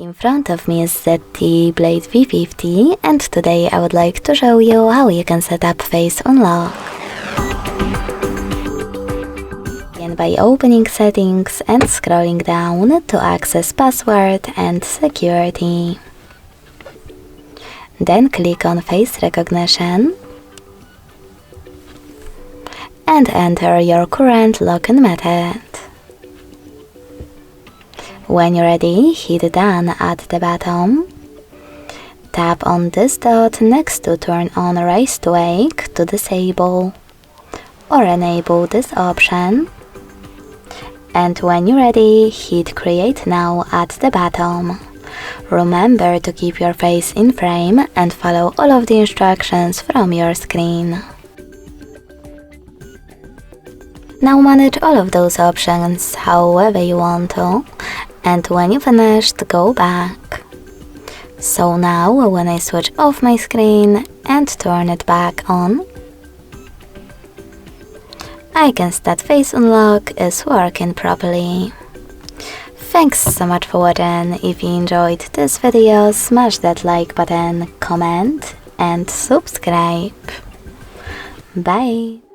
In front of me is ZTE Blade V50 and today I would like to show you how you can set up face unlock. Begin by opening settings and scrolling down to access password and security. Then click on face recognition and enter your current login method. When you're ready, hit done at the bottom. Tap on this dot next to turn on raise to wake to disable or enable this option. And when you're ready, hit create now at the bottom. Remember to keep your face in frame and follow all of the instructions from your screen. Now manage all of those options however you want to, and when you finished, go back. So now when I switch off my screen and turn it back on, I can see that face unlock is working properly. Thanks so much for watching. If you enjoyed this video, smash that like button, comment and subscribe. Bye!